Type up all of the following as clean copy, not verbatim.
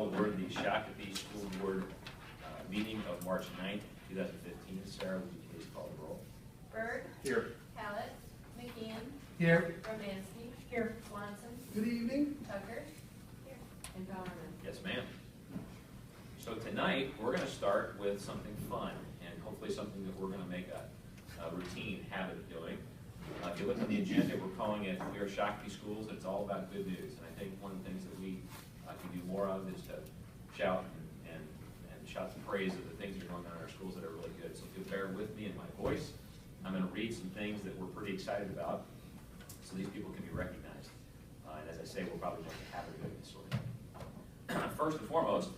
call to order the Shakopee School Board meeting of March 9th, 2015. Sarah, would you please call the roll? Bird. Here. Hallett. McKeon. Here. Romansky. Here. Swanson. Good evening. Tucker. Here. And Bowerman. Yes, ma'am. So tonight, we're going to start with something fun, and hopefully something that we're going to make a routine habit of doing. If you look at the agenda, we're calling it We Are Shakopee Schools, and it's all about good news. And I think one of the things that we can do more of is to shout and shout some praise of the things that are going on in our schools that are really good. So if you'll bear with me in my voice, I'm going to read some things that we're pretty excited about so these people can be recognized. And as I say, we'll probably make a habit of doing this sort of thing. First and foremost,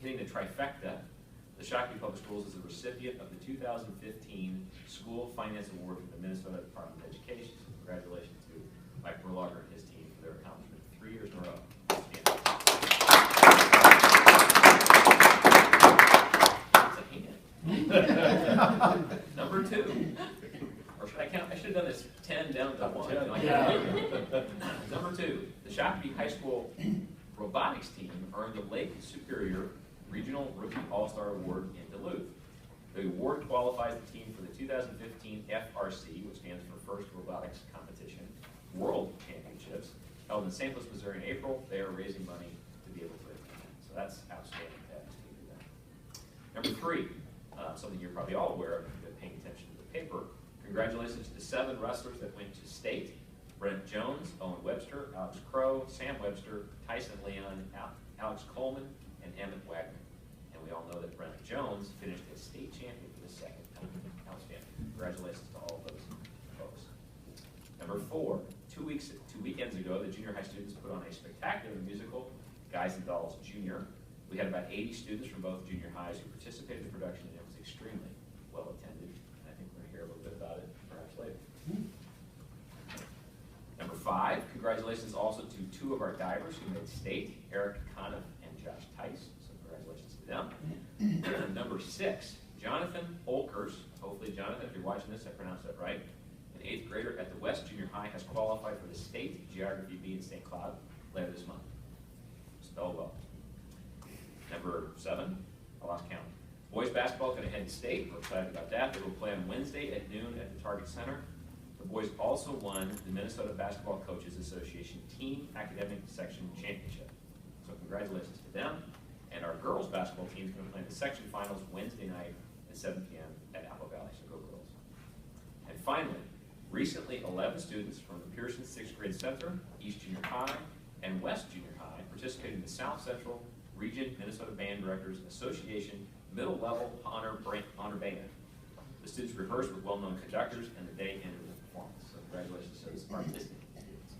hitting the trifecta, the Shakopee Public Schools is a recipient of the 2015 School Finance Award from the Minnesota Department of Education. So congratulations to Mike Berlager and his team for their accomplishment 3 years in a row. Number 2, or should I count? I should have done this 10 down to 1. Number 2, the Shakopee High School robotics team earned the Lake Superior Regional Rookie All-Star Award in Duluth. The award qualifies the team for the 2015 FRC, which stands for First Robotics Competition, World Championships, held in St. Louis, Missouri in April. They are raising money to be able to attend. So that's outstanding to have this team do that. Number 3, something you're probably all aware of if you've been paying attention to the paper. Congratulations to the 7 wrestlers that went to state. Brent Jones, Owen Webster, Alex Crow, Sam Webster, Tyson Leon, Alex Coleman, and Emmett Wagner. And we all know that Brent Jones finished as state champion for the 2nd time. Outstanding. Congratulations to all of those folks. Number 4, 2 weekends ago, the junior high students put on a spectacular musical, Guys and Dolls Junior. We had about 80 students from both junior highs who participated in the production, and it was extremely well attended. And I think we're going to hear a little bit about it perhaps later. Number 5, congratulations also to 2 of our divers who made state, Eric Conniff and Josh Tice. So congratulations to them. Number 6, Jonathan Olkers. Hopefully, Jonathan, if you're watching this, I pronounced that right. An 8th grader at the West Junior High has qualified for the state Geography B in St. Cloud later this month. Spell well. Number 7, I lost count. Boys basketball going to head to state. We're excited about that. They will play on Wednesday at noon at the Target Center. The boys also won the Minnesota Basketball Coaches Association Team Academic Section Championship. So congratulations to them. And our girls basketball team is going to play in the section finals Wednesday night at 7 p.m. at Apple Valley. So go girls. And finally, recently 11 students from the Pearson 6th Grade Center, East Junior High, and West Junior High participated in the South Central Region Minnesota Band Directors Association Middle Level Honor Band. The students rehearsed with well-known conductors, and the day ended with a performance. So congratulations to those artistic students.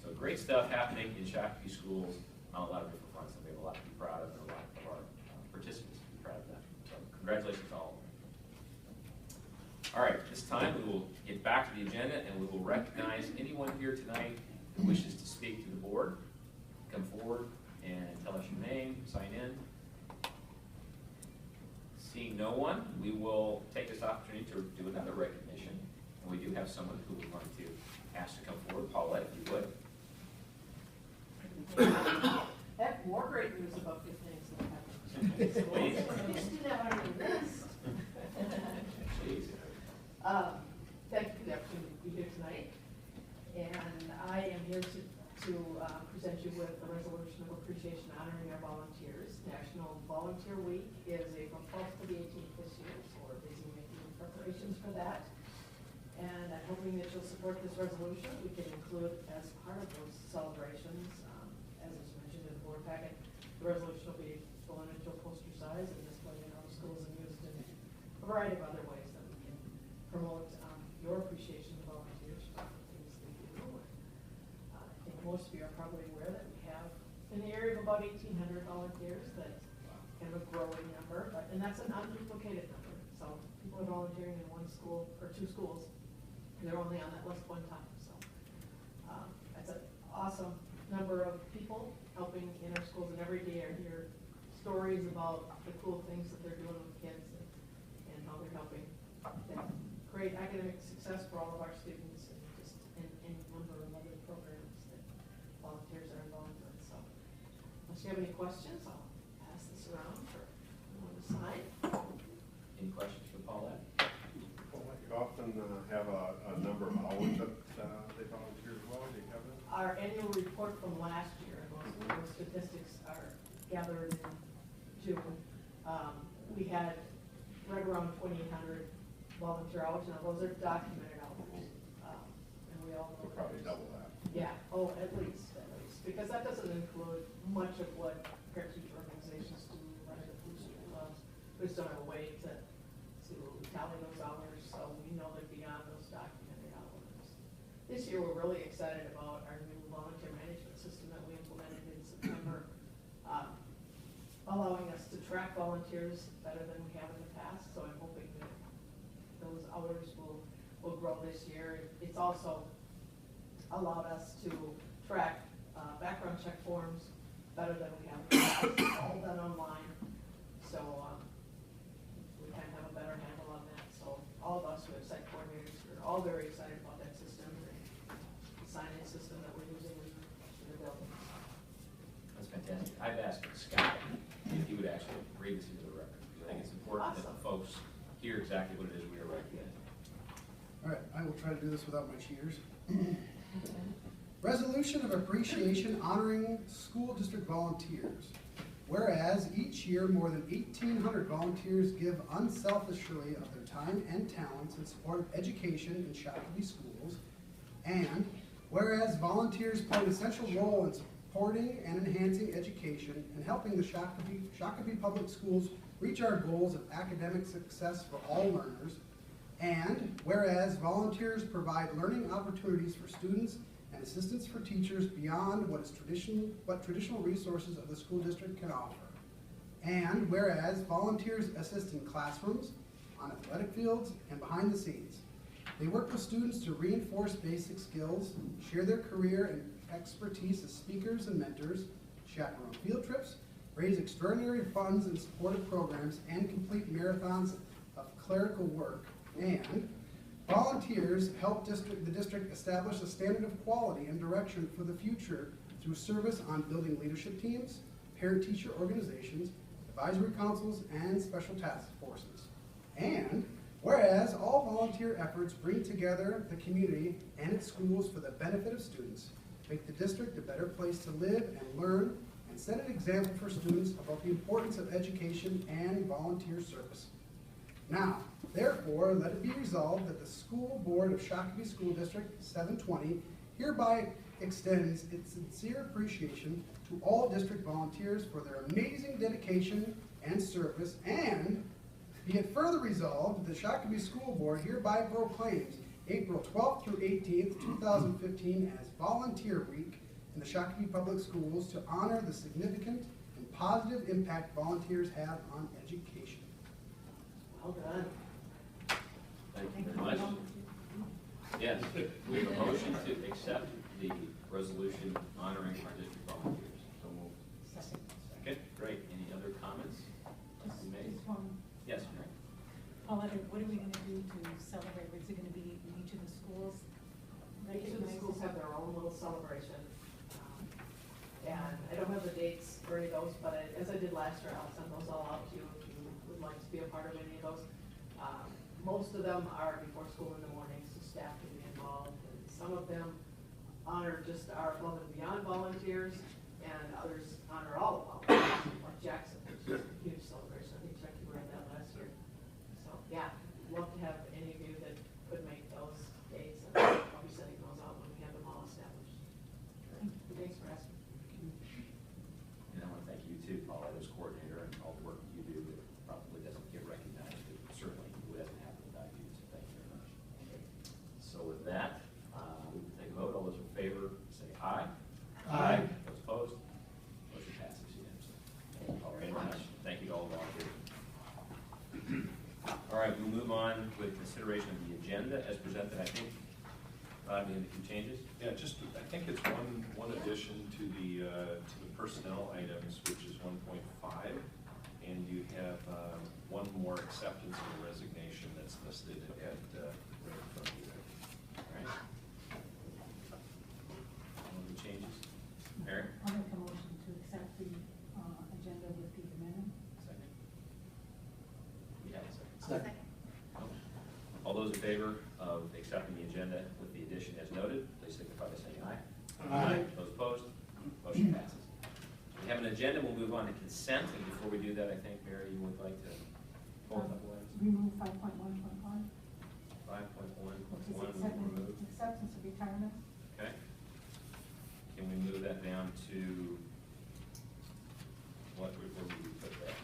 So great stuff happening in Shakopee schools on a lot of different fronts, and we have a lot to be proud of, and a lot of our participants to be proud of that. So congratulations to all of them. All right, this time we will get back to the agenda, and we will recognize anyone here tonight who wishes to speak to the board. Come forward and tell us your name, sign in. Seeing no one, we will take this opportunity to do another recognition. And we do have someone who we're going to ask to come forward. Paulette, if you would. I have more great news about good things that happen. Please. You just do that on your list. Please. Thank you for the opportunity to be here tonight. And I am here to present you with a resolution of appreciation honoring our volunteers. National Volunteer Week is April 12th to the 18th this year, so we're busy making preparations for that. And I'm hoping that you'll support this resolution. We can include as part of those celebrations, as is mentioned in the board packet, the resolution will be blown into a poster size and displayed in our schools and used in a variety of other ways that we can promote your appreciation of volunteers for the things they do. I think most of you are probably aware that we have in the area of about 1,800 volunteers. That's kind of a growing number, and that's an unduplicated number. So people are volunteering in one school or 2 schools, and they're only on that list one time. So that's an awesome number of people helping in our schools, and every day I hear stories about the cool things that they're doing with kids and how they're helping them create academic success for all of our students, and just any number of other programs that volunteers are involved with. So Unless you have any questions, I'll pass this around for everyone to sign. Any questions for Paulette? Well, you often have a number of hours that they volunteer as well, do you have that? Our annual report from last year, and those statistics are gathered in June. We had right around 2,800 volunteer hours. Now, those are documented hours. And we all know. We'll probably double that. Yeah, oh, at least, because that doesn't include much of what parent-teacher organizations do, running the booster clubs. We just don't have a way to tally those hours, so we know they're beyond those documented hours. This year, we're really excited about our new volunteer management system that we implemented in September, allowing us to track volunteers better than we have in the past, so I'm hoping that those hours will grow this year. It's also allowed us to track background check forms better than we have in the past. It's all done online, so we kind of have a better handle on that. So all of us who have site coordinators are all very excited about that system, and the sign-in system that we're using in the building. That's fantastic. I've asked Scott if he would actually read this into the record, because I think it's important that the folks hear exactly what it is we are recommending. All right, I will try to do this without my cheaters. Resolution of appreciation honoring school district volunteers. Whereas each year more than 1,800 volunteers give unselfishly of their time and talents in support of education in Shakopee schools. And whereas volunteers play an essential role in supporting and enhancing education and helping the Shakopee Public Schools reach our goals of academic success for all learners. And whereas volunteers provide learning opportunities for students and assistance for teachers beyond what traditional resources of the school district can offer. And whereas volunteers assist in classrooms, on athletic fields, and behind the scenes. They work with students to reinforce basic skills, share their career and expertise as speakers and mentors, chaperone field trips, raise extraordinary funds in support of programs, and complete marathons of clerical work. And volunteers help the district establish a standard of quality and direction for the future through service on building leadership teams, parent-teacher organizations, advisory councils, and special task forces. And whereas all volunteer efforts bring together the community and its schools for the benefit of students, make the district a better place to live and learn, and set an example for students about the importance of education and volunteer service. Now, therefore, let it be resolved that the School Board of Shakopee School District 720 hereby extends its sincere appreciation to all district volunteers for their amazing dedication and service, and be it further resolved that the Shakopee School Board hereby proclaims April 12th through 18th, 2015 as Volunteer Week in the Shakopee Public Schools to honor the significant and positive impact volunteers have on education. Well done. Thank you very much. Yes, we have a motion to accept the resolution honoring our district volunteers. So moved. Second, great. Any other comments? Just one. Yes, Mary. Paulette, what are we gonna do to celebrate? Is it gonna be in each of the schools? Each of the schools have their own little celebration. And I don't have the dates for any of those, but as I did last year, I'll send those all out to you if you would like to be a part of any of those. Most of them are before school in the morning, so staff can be involved. And some of them honor just our Above and Beyond volunteers, and others honor all the volunteers, like Jackson, which is a huge celebration. I think Chucky ran that last year. So, yeah, love to have any of you that could make those dates, and I'll be sending those out when we have them all established. Thanks for asking. And I want to thank you too, Paula, as coordinator, and all the work that you do that probably doesn't get recognized, but certainly it doesn't happen without you, so thank you very much. So with that, we can take a vote. All those in favor, say aye. Aye. Those opposed? Motion passes unanimously. Very much. Thank you to all the volunteers. All right, we'll move on with consideration of the agenda as presented. I think, we have a few changes. Yeah, just, I think it's one addition to the personnel items, which is 1.5, and you have one more acceptance of the resignation that's listed at right in front of you there. All right. Any changes? Mary? I'll make a motion to accept the favor of accepting the agenda with the addition as noted, please signify by saying aye. Aye. Those opposed, motion passes. We have an agenda, we'll move on to consent, and before we do that, I think, Mary, you would like to pull a couple items? Remove 5.1.1, 5.1.1 which is will remove. acceptance of retirement. Okay. Can we move that down to, where would we put that?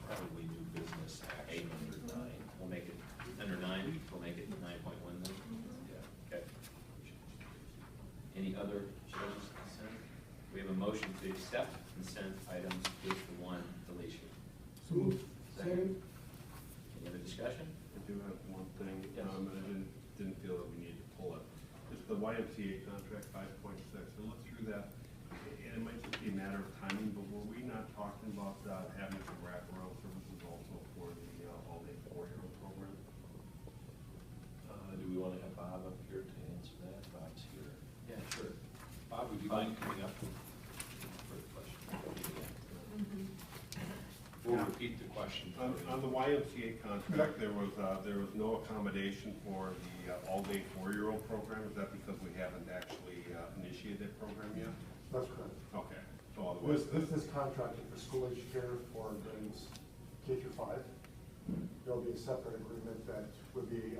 Probably new business action under 9. We'll make it, under 9, we'll make it 9.1 then? Yeah. Okay. Any other changes to consent? We have a motion to accept consent items with the one deletion. So moved. Second. Any other discussion? I do have one thing, Yes. and I didn't feel that we needed to pull it. It's the YMCA contract 5.6. I looked through that, and it might just be a matter of timing, but were we not talking about having some wraparound services also for the all-day 4-year-old program? Do we want to have Bob up here to answer that? Bob's here. Yeah, sure. Bob, would you mind coming up for the question? We'll repeat the question. On the YMCA contract, there was no accommodation for the all-day 4-year-old program. Is that because we haven't actually initiated that program yet? That's correct. Okay, so otherwise. This is contracted for school age care for grades K through 5. There'll be a separate agreement that would be,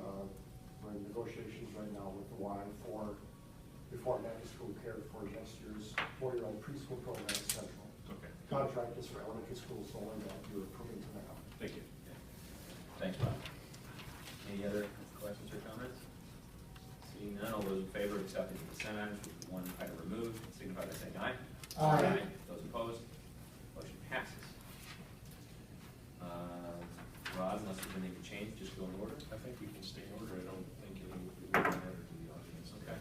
we're in negotiations right now with the Y for before and after school care for next year's 4-year-old preschool program at Central. Okay, Contract is for elementary schools only that you're approving tonight. thank you. Thanks, Bob. Any other questions or comments? Seeing none, all those in favor of accepting the consent items with the one item removed, signify by saying aye. Aye. Those opposed, motion passes. Rod, unless there's anything to change, just go in order. I think we can stay in order. I don't think any would matter to the audience. Okay.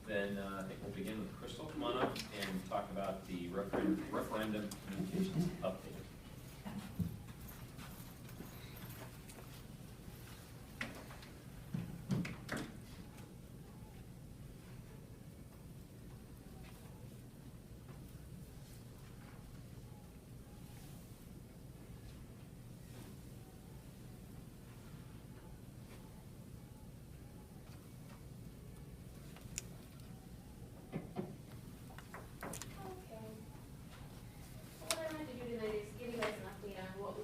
Then I think we'll begin with Crystal. Come on up and talk about the referendum communications update. Okay. What I wanted to do tonight is give you guys an update on what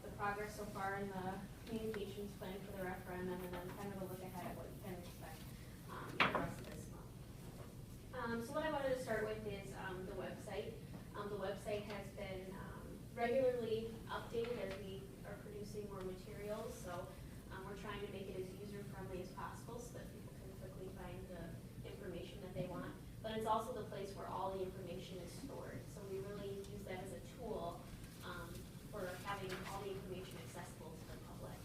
the progress so far in the communications plan for the referendum, and then kind of a look ahead at what you can expect for the rest of this month. So what I wanted to start with is the website. The website has been regularly updated as we are producing more materials, so we're trying to make it as user-friendly as possible so that people can quickly find the information that they want. But it's also the place where all the information is stored. So we really use that as a tool for having all the information accessible to the public.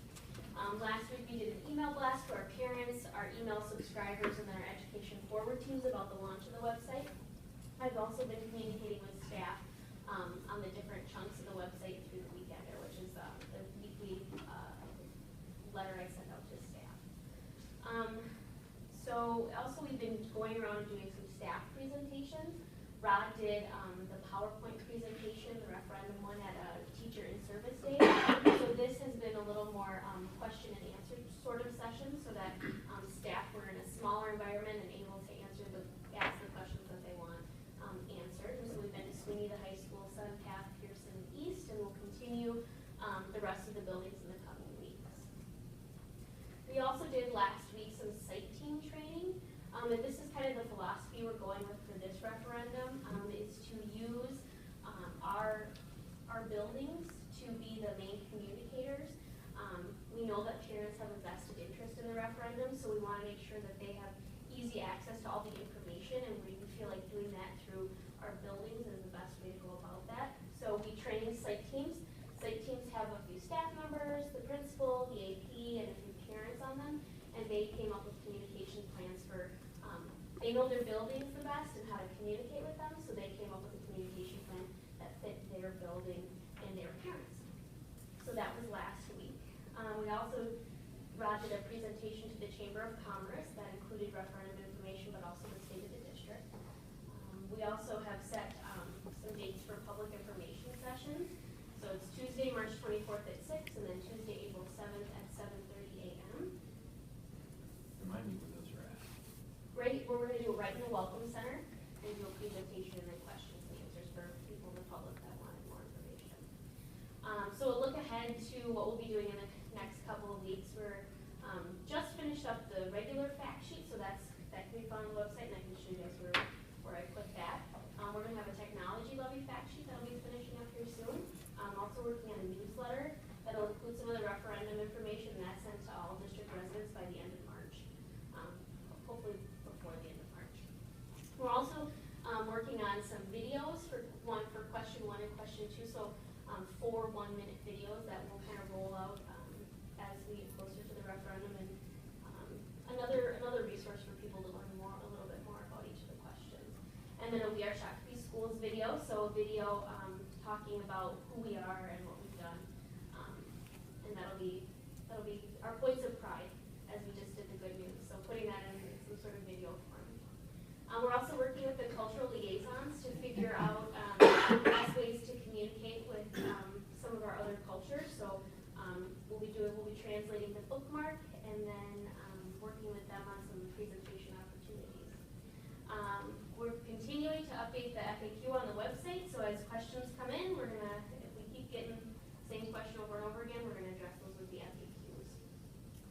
Last week we did an email blast to our parents, our email subscribers, and then our education forward teams about the launch of the website. I've also been communicating with staff on the different chunks of the website through the weekender, which is the weekly letter I send out to staff. So also we've been going around and doing some staff presentations. Rod did the PowerPoint presentation, the referendum one at a teacher in service day. So this has been a little more question and answer sort of session so that staff were in a smaller environment and able to ask the questions that they want answered. And so we've been to Sweeney, the high school, Sun Path, Pearson East, and we'll continue the rest of the buildings in the coming weeks. We also did last week some site team training, and this is kind of the philosophy we're going with for this referendum, is to use our buildings to be the main communicators. We know that parents have a vested interest in the referendum, so we want to make sure that they have easy access to all the information, and we feel like doing that through our buildings is the best way to go about that. So we train site teams. Site teams have a few staff members, the principal, the AP, and a few parents on them, and they came up with communication plans for, they know their buildings the best and how to communicate with them, so they came up with a communication plan that fit their building and their parents. So that was last week. We also, Rod did a presentation to the Chamber of Commerce that included referendum information, but also the state of the district. We also have set some dates for public information sessions. So it's Tuesday, March 24th at 6, and then Tuesday, April 7th at 7:30 a.m. to what we'll be doing in the next couple of weeks. We're just finished up the regular fact sheet, so that can be found on the website, and I can show you guys where I put that. We're gonna have a technology levy fact sheet that'll be finishing up here soon. Also working on a newsletter that'll include some of the referendum information, and that's sent to all district residents by the end of March. Hopefully before the end of March. We're also working on some videos for question 1 and question 2. So 4 1-minute videos that will kind of roll out as we get closer to the referendum, and another resource for people to learn a little bit more about each of the questions. And then it'll be our Shakopee Schools video, so a video talking about who we are and what we've done, and that'll be our points of pride as we just did the good news. So putting that in some sort of video form. We're also working with the cultural liaisons to figure out best ways to communicate with some of our other cultures. So we'll be translating the bookmark and then working with them on some presentation opportunities. We're continuing to update the FAQ on the website. So as questions come in, if we keep getting the same question over and over again, we're gonna address those with the FAQs.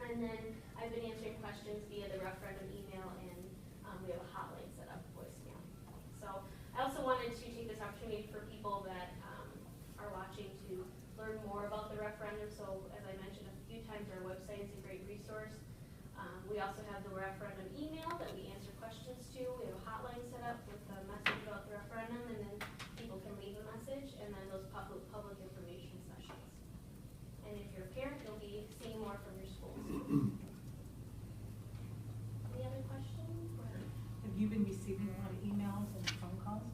And then I've been answering questions via the referendum email, and we have a hotline set up, voicemail. So I also wanted to take this opportunity for people that are watching to learn more about the referendum. So as I mentioned a few times, our website is a great resource. We also have the referendum email that we answer questions to. We have a hotline set up with a message about the referendum, and then people can leave a message, and then those public information sessions. And if you're a parent, you'll be seeing more from your schools. Any other questions? Have you been receiving a lot of emails and phone calls?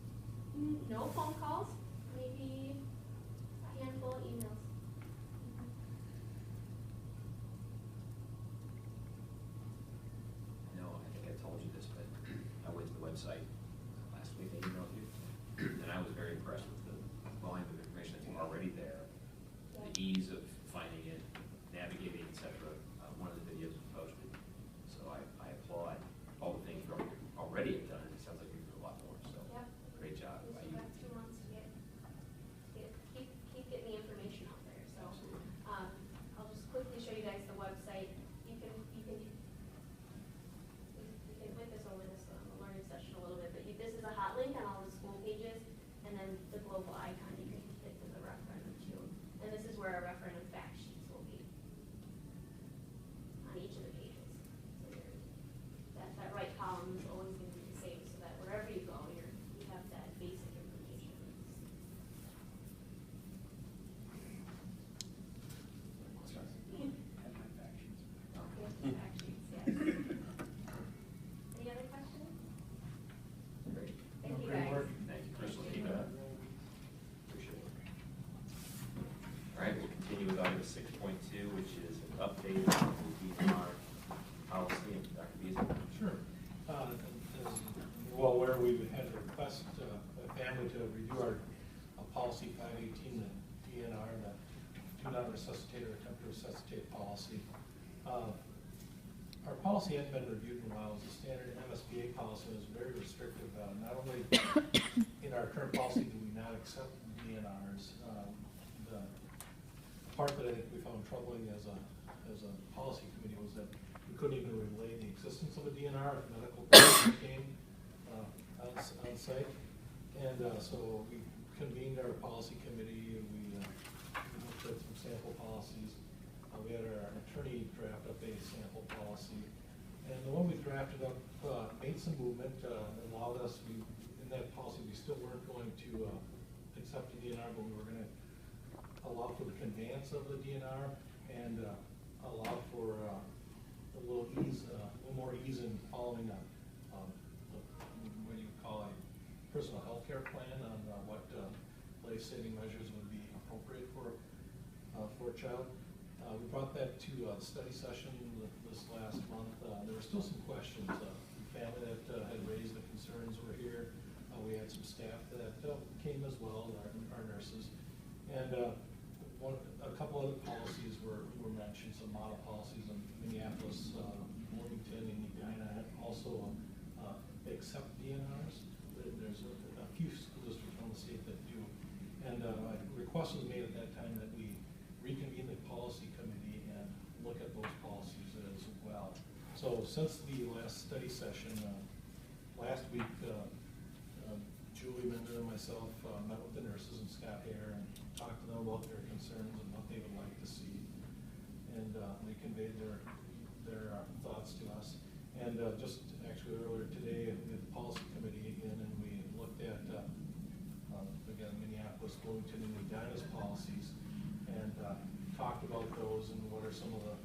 No phone calls, maybe a handful of emails. No, I think I told you this, but I went to the website last week, I emailed you, and I was very impressed with the volume of information that's already there, the ease of finding it, navigating, et cetera. One of the videos was posted, so I applaud all the things you already have done, and it sounds like you can do a lot more, so Yep. great job We by still you. got 2 months to keep getting the information out there. So I'll just quickly show you guys the website. We can whip this over this learning session a little bit, but this is a hot link on all the school pages, and then the global icon you can hit to the referendum too. And this is where our referendum fact sheets will be on each of the pages. So that right column is always going to be the same, so that wherever you go, you have that basic information. Yeah, fact sheets, yes. Any other questions? Great. Thank you, Great guys. work. Thank you, Crystal, keep it up. Appreciate it. All right, we'll continue with item 6.2, which is an update on the DNR policy. And Dr. Beasley. Sure. As you're well aware, we've had a request, a family to review our policy 518, the DNR, the do not resuscitate or attempt to resuscitate policy. Our policy hadn't been reviewed in a while. It was a standard MSBA policy. It was very restrictive. Not only in our current policy do we not accept DNRs, the part that I think we found troubling as a policy committee was that we couldn't even relay the existence of a DNR if medical person came on site. And so we convened our policy committee, and we looked at some sample policies. We had our attorney draft up a sample policy. And the one we drafted up made some movement, allowed us, in that policy, we still weren't going to accept the DNR, but we were going to allow for the conveyance of the DNR and allow for a little more ease in following what you call a personal health care plan on what life-saving measures would be appropriate for a child. We brought that to a study session this last month. There were still some questions. The family that had raised the concerns were here. We had some staff that came as well, our nurses. And a couple other policies were mentioned, some model policies in Minneapolis, Bloomington, and Edina also accept DNRs. There's a few school districts around the state that do. And a request was made at that time that we reconvene the since the last study session, last week, Julie Mender and myself met with the nurses and Scott Hare and talked to them about their concerns and what they would like to see. And they conveyed their thoughts to us. And just actually earlier today, we had the policy committee in and we looked at, again, Minneapolis, Bloomington, and Medina's policies and talked about those and what are some of the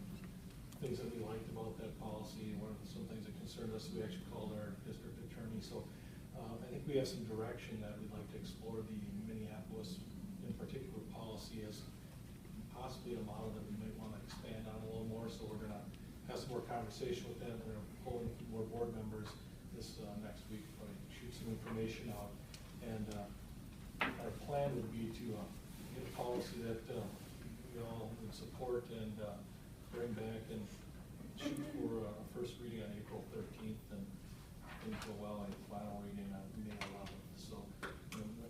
things that we liked about that policy, and what are some things that concerned us. We actually called our district attorney. So I think we have some direction that we'd like to explore the Minneapolis in particular policy as possibly a model that we might want to expand on a little more. So we're going to have some more conversation with them. We're pulling more board members this next week, probably shoot some information out. And our plan would be to get a policy that we all would support and bring back and shoot for a first reading on April 13th and things go well, a final reading on May 11th. So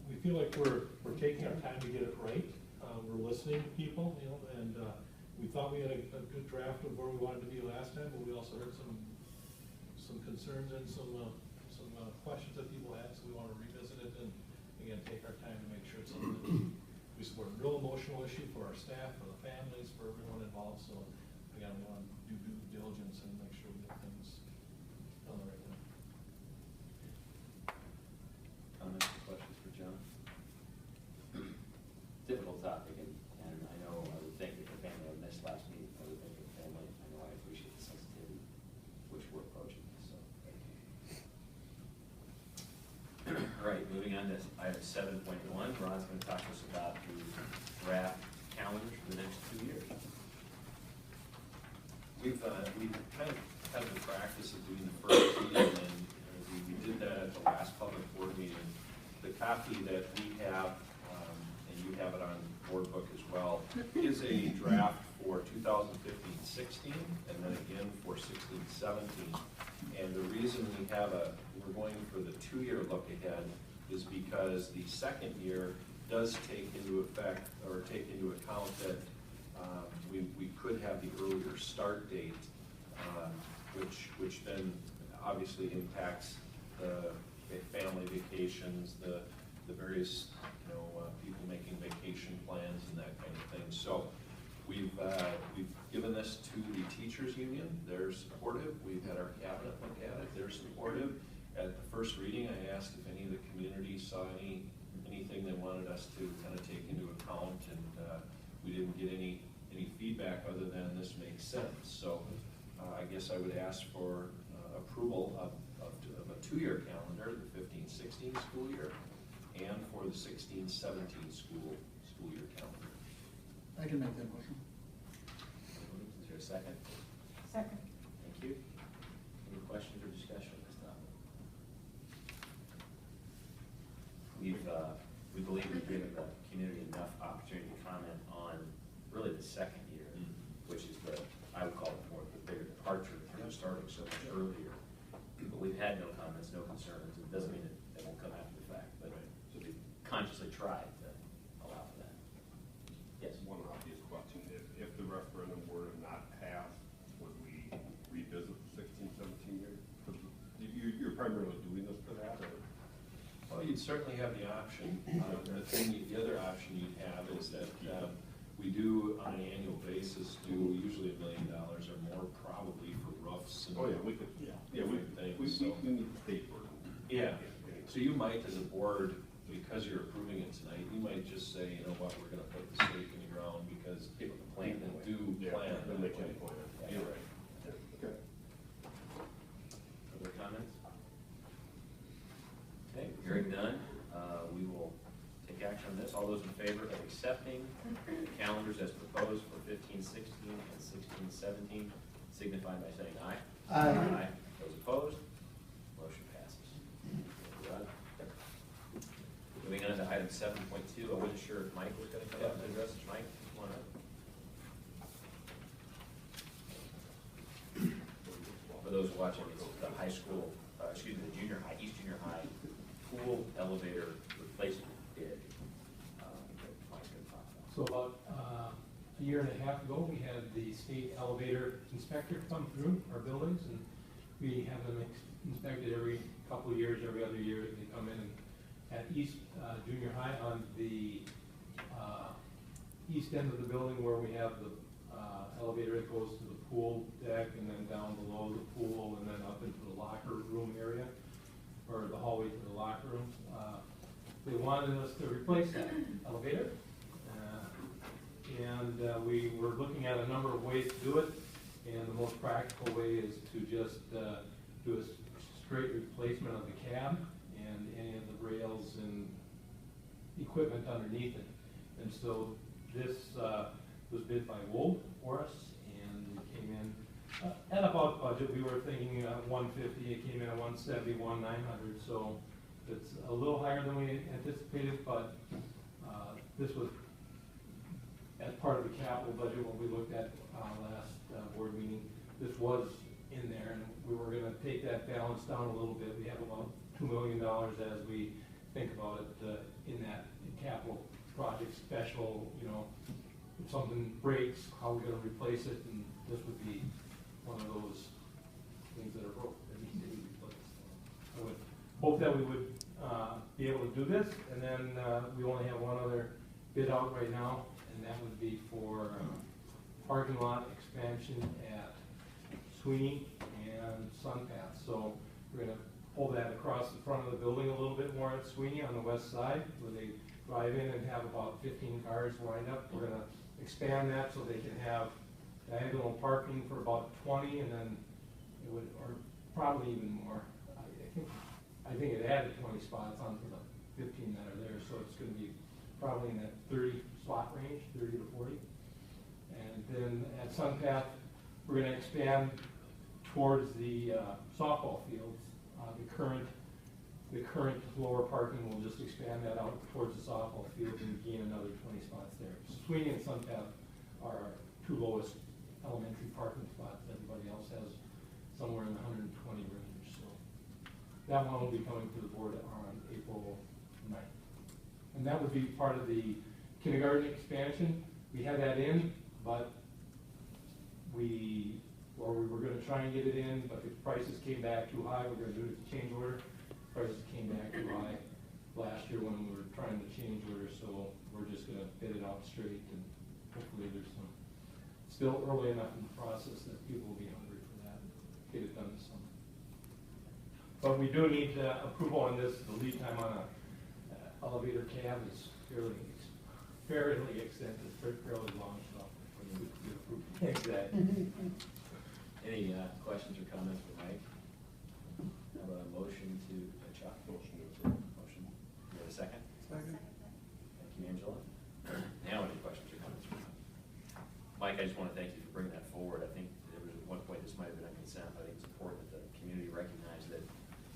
we feel like we're taking our time to get it right. We're listening to people, and we thought we had a good draft of where we wanted to be last time, but we also heard some concerns and some questions that people had, so we want to revisit it and again take our time to make sure it's something that we support. A real emotional issue for our staff, for the families, for everyone involved. So again, we want to do due diligence and make sure we get things done the right way. Comments, questions for John? Difficult topic, and I know I would think if the family had missed last meeting, I would think of the family. I know I appreciate the sensitivity which we're approaching this, so thank you. All right, moving on to item 7.1, Ron's going to talk to us about the draft calendars for the next 2 years. We've kind of had the practice of doing the first reading, and we did that at the last public board meeting. The copy that we have, and you have it on board book as well, is a draft for 2015-16, and then again for 16-17. And the reason we're going for the 2-year look ahead is because the second year does take into account that we could have the earlier start date, which then obviously impacts the family vacations, the various people making vacation plans and that kind of thing. So we've given this to the teachers union. They're supportive. We've had our cabinet look at it. They're supportive. At the first reading, I asked if any of the community saw anything they wanted us to kind of take into account, and we didn't get any feedback other than this makes sense. So I guess I would ask for approval of a 2-year calendar, the 15-16 school year, and for the 16-17 school year calendar. I can make that motion. Is there a second? Second. Thank you. Any questions or discussion on this topic? We believe we've given the community enough opportunity to comment on really the second year, which is I would call it more the bigger departure from starting so much earlier. But we've had no comments, no concerns. It doesn't mean it won't come after the fact, but so we consciously tried to allow for that. Yes. One obvious question: if the referendum were to not pass, would we revisit the 16-17 year? You're primarily doing this for that, or? Well, you'd certainly have the option. The other option you'd have is that we do on an annual basis do usually $1 million or more, probably for roofs and We could. things. We need the state burden. Yeah. So you might, as a board, because you're approving it tonight, you might just say, you know what, we're going to put the stake in the ground because People can plan that way. plan. Then they can plan. You're right. Okay. Other comments? Okay, hearing none, we will take action on this. All those in favor of accepting the calendars as proposed for 15-16 and 16-17 signify by saying aye. Aye. Those opposed, motion passes. Moving on to item 7.2, I wasn't sure if Mike was going to come up and address it. Mike, come on up. For those watching, it's the high school, the junior high, East Junior High pool elevator replacement bid. Mike's going to talk about. So about a year and a half ago, we had the state elevator inspector come through our buildings and We have them inspected every couple of years, every other year. They come in and at East Junior High on the east end of the building where we have the elevator that goes to the pool deck and then down below the pool and then up into the locker room area or the hallway to the locker rooms. They wanted us to replace that elevator. We were looking at a number of ways to do it, and the most practical way is to just do a straight replacement of the cab and any of the rails and equipment underneath it. And so this was bid by Wold for us, and it came in at about budget. We were thinking 150, it came in at 171, 900, so it's a little higher than we anticipated, but this was as part of the capital budget when we looked at last board meeting. This was in there, and we were going to take that balance down a little bit. We have about $2 million as we think about it in that capital project special. You know, if something breaks, how are we going to replace it? And this would be one of those things that are broke that need to be replaced. I would hope that we would be able to do this, and then we only have one other bid out right now, and that would be for parking lot expansion at Sweeney and Sunpath. So we're going to pull that across the front of the building a little bit more at Sweeney on the west side, where they drive in and have about 15 cars lined up. We're going to expand that so they can have diagonal parking for about 20, and then it would, or probably even more. I think it added 20 spots onto the 15 that are there, so it's going to be probably in that 30 spot range, 30 to 40. And then at Sunpath, we're going to expand towards the softball fields. The current lower parking will just expand that out towards the softball field and gain another 20 spots there. Sweeney and Sunpath are our two lowest elementary parking spots. Everybody else has somewhere in the 120 range. So that one will be coming to the board on April 9th. And that would be part of the kindergarten expansion. We had that in, but we were going to try and get it in, but the prices came back too high. We're going to do it as a change order. Prices came back too high last year when we were trying to change order, so we're just going to bid it out straight, and hopefully there's some, still early enough in the process that people will be hungry for that and get it done this summer. But we do need approval on this. The lead time on a elevator cab is fairly extensive, fairly long, so we need to approve. Exactly. Any questions or comments for Mike? How about a motion to Chuck? Motion to approve. Motion. You have a second? Second. Thank you, Angela. Now, any questions or comments for Mike? I just want to thank you for bringing that forward. I think there was at one point this might have been on consent, but I think it's important that the community recognize that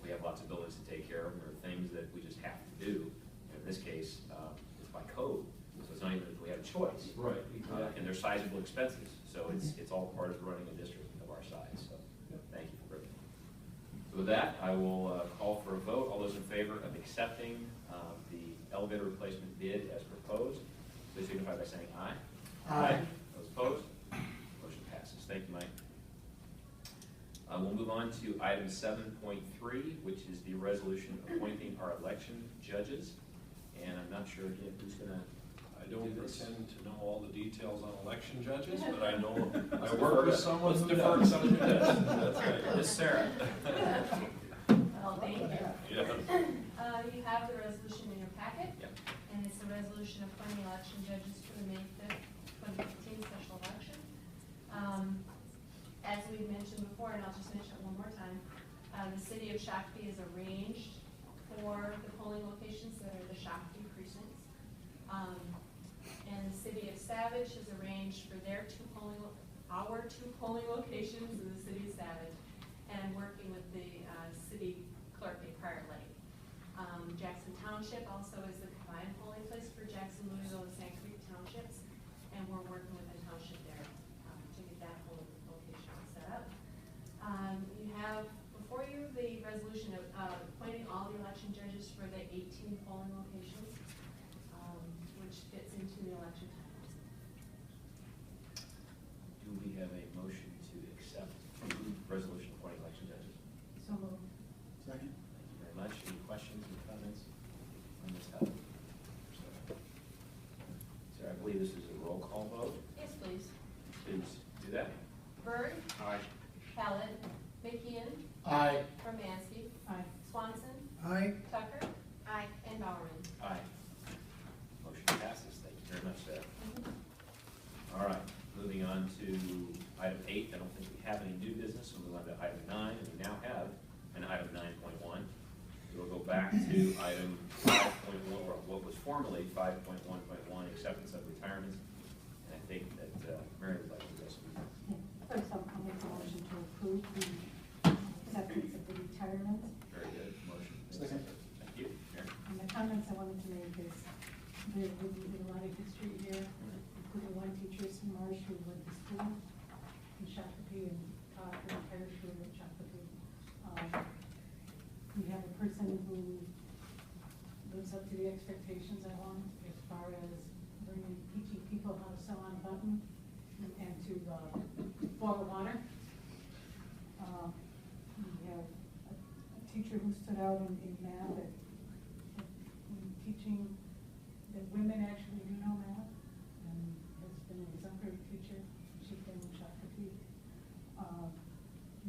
we have lots of buildings to take care of, and there are things that we just have to do. In this case, it's by code, so it's not even that we have a choice. Right, exactly. And they're sizable expenses, so it's all part of running a district of our size. So thank you for bringing it. So with that, I will call for a vote. All those in favor of accepting the elevator replacement bid as proposed, please signify by saying aye. Aye. Those opposed? Motion passes. Thank you, Mike. We'll move on to item 7.3, which is the resolution appointing our election judges. And I'm not sure again who's going to. I don't pretend to know all the details on election judges, but I know I work with someone Let's who defer to does. someone who does. That's right. Miss Sarah. Well, thank you. Yeah. You have the resolution in your packet. Yep. And it's a resolution appointing election judges for the May 5th, 2015 special election. As we've mentioned before, and I'll just mention it one more time, the city of Shakopee has arranged for the polling locations that are the Shakopee precincts. And the city of Savage has arranged for our two polling locations in the city of Savage, and working with the city clerk at Prior Lake. Jackson Township also is the combined polling place for Jackson, Louisville, and Sand Creek townships, and we're working with the township there to get that polling location set up. You have before you the resolution of appointing all the election judges for the 18 polling locations, which fits into the election timelines. Do we have a motion to accept the resolution appointing election judges? to item 8. I don't think we have any new business, so we'll move on to item 9, and we now have an item 9.1. We'll go back to item 5.1, or what was formerly 5.1.1, acceptance of retirements. And I think that Mary would like to address it. First, I'll make a motion to approve the acceptance of the retirement. Very good, motion. Second. Thank you. Mary? And the comments I wanted to make is, there would be a lot of history here, including one teacher, Marsh, who went to school in Shakopee and taught her entire career at Shakopee. We have a person who lives up to the expectations I want as far as teaching people how to sew on a button and to boil water. We have a teacher who stood out in math in teaching that women actually do know math and has been an exemplary teacher. She's been in Shakopee.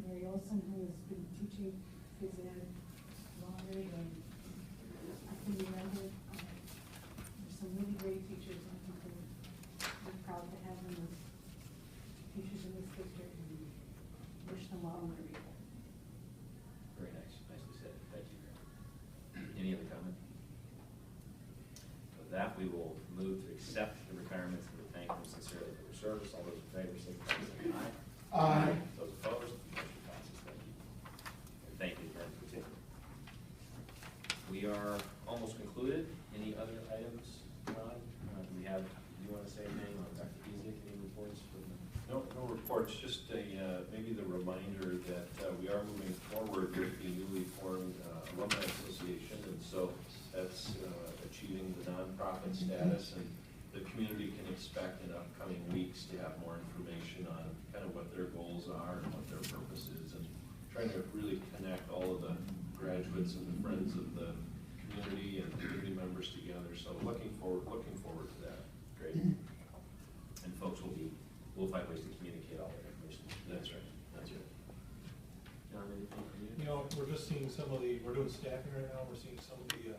Mary Olson, who has been teaching phys ed longer than I can remember. There's some really great teachers, and I think we're proud to have them as teachers in this district and wish them well in their future. Very nice, nicely said. Thank you, Mary. Any other comment? With that, we will move to accept the retirements and to thank them sincerely for their service. All those in favor, signify by saying aye. Aye. Those opposed, motion passes. Thank you. And thank you again for taking. We are almost concluded. Any other items, Ron? Do we have, do you want to say anything on Dr. Giesick, any reports for the? No reports, just maybe the reminder that we are moving forward with the newly formed Alumni Association, and so that's achieving the nonprofit status, and the community can expect in upcoming weeks to have more information on kind of what their goals are and what their purpose is, and trying to really connect all of the graduates and the friends of the community and community members together. So looking forward to that. Great. And folks we'll find ways to communicate all that information. That's right. That's right. John, anything from you? You know, we're just seeing we're doing staffing right now, we're seeing some of the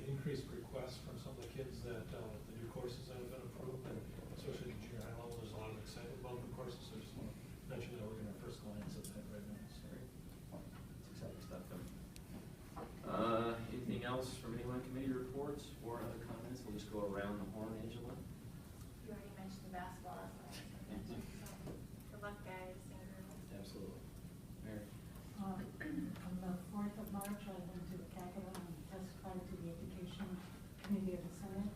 increased requests from some of the kids that, the new courses that have been approved, and especially the junior high level, there's a lot of excitement about the courses, so I just want to mention that we're getting our first glance at that right now. So. It's exciting stuff coming. Anything else from anyone? Committee reports or other comments? We'll just go around the horn. Angela? You already mentioned the basketball, that's what I was going to mention, so good luck, guys and girls. Absolutely. Mary? On the 4th of March, I went to the Capitol and testified to the Education Committee of the Senate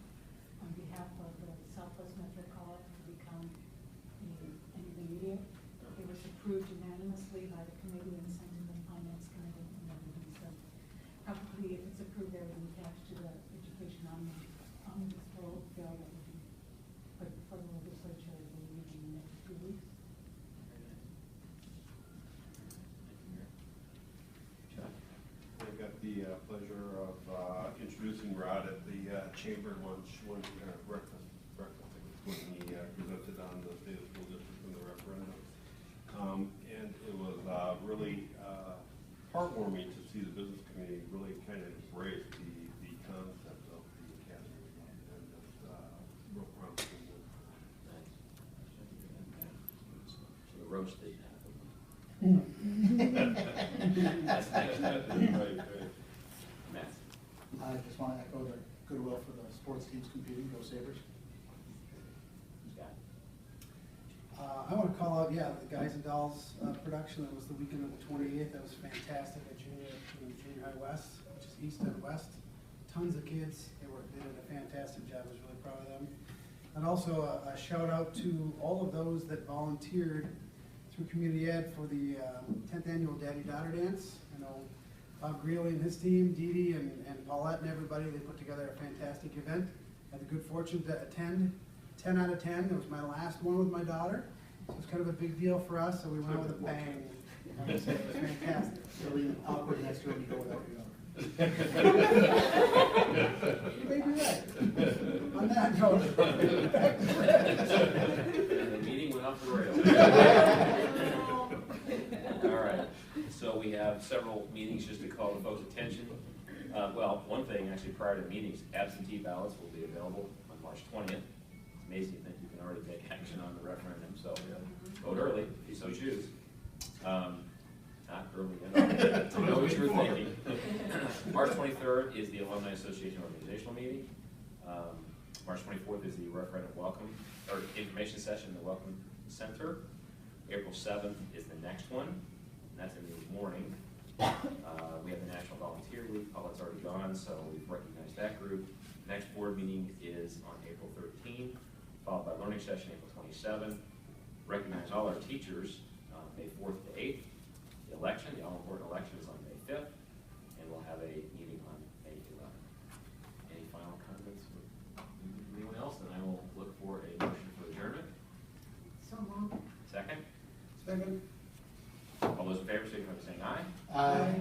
on behalf of the Southwest Metro College to become an intermediate. It was approved unanimously by the committee and sent to the Finance Committee and everything. So probably if it's approved, they will be attached to the Education Omnibus bill that will be put before the legislature, I believe, in the next 2 weeks. Chuck? I got the pleasure of introducing Rod at the chamber lunch breakfast when he presented on the state of school district and the referendum. And it was really heartwarming to see the business community really kind of embrace the concept of the academy and just real promising. Nice. So the roast didn't happen. That's next time. Right. Matt? I just want to echo the goodwill for the sports teams competing. Go Sabres. Who's got it? I want to call out, the Guys and Dolls production. That was the weekend of the 28th. That was fantastic at Junior High West, which is East and West. Tons of kids. They did a fantastic job. I was really proud of them. And also a shout out to all of those that volunteered through Community Ed for the 10th annual Daddy-Daughter Dance. I know Bob Greeley and his team, Dee Dee and Paulette and everybody, they put together a fantastic event. Had the good fortune to attend 10 out of 10. It was my last one with my daughter. So it was kind of a big deal for us, so we went out with a bang. I would say it was fantastic. It'll be awkward next year when you go without your daughter. You may be right. On that note. And the meeting went off the rails. All right, so we have several meetings just to call the folks' attention. Well, one thing actually prior to the meetings, absentee ballots will be available on March 20th. amazing to think you can already take action on the referendum, so vote early if you so choose. Not early enough. I know what you were thinking. March 23rd is the Alumni Association organizational meeting. March 24th is the referendum welcome, or information session in the Welcome Center. April 7th is the next one, and that's in the morning. We have the National Volunteer Week, oh, it's already gone, so we've recognized that group. Next board meeting is on April 13th, followed by learning session April 27th. Recognize all our teachers, May 4th to 8th. The election, the all-important election is on May 5th, and we'll have a meeting on May 11th. Any final comments from anyone else? Then I will look for a motion for adjournment. So moved. Second? Second. All those in favor, signify by saying aye. Aye.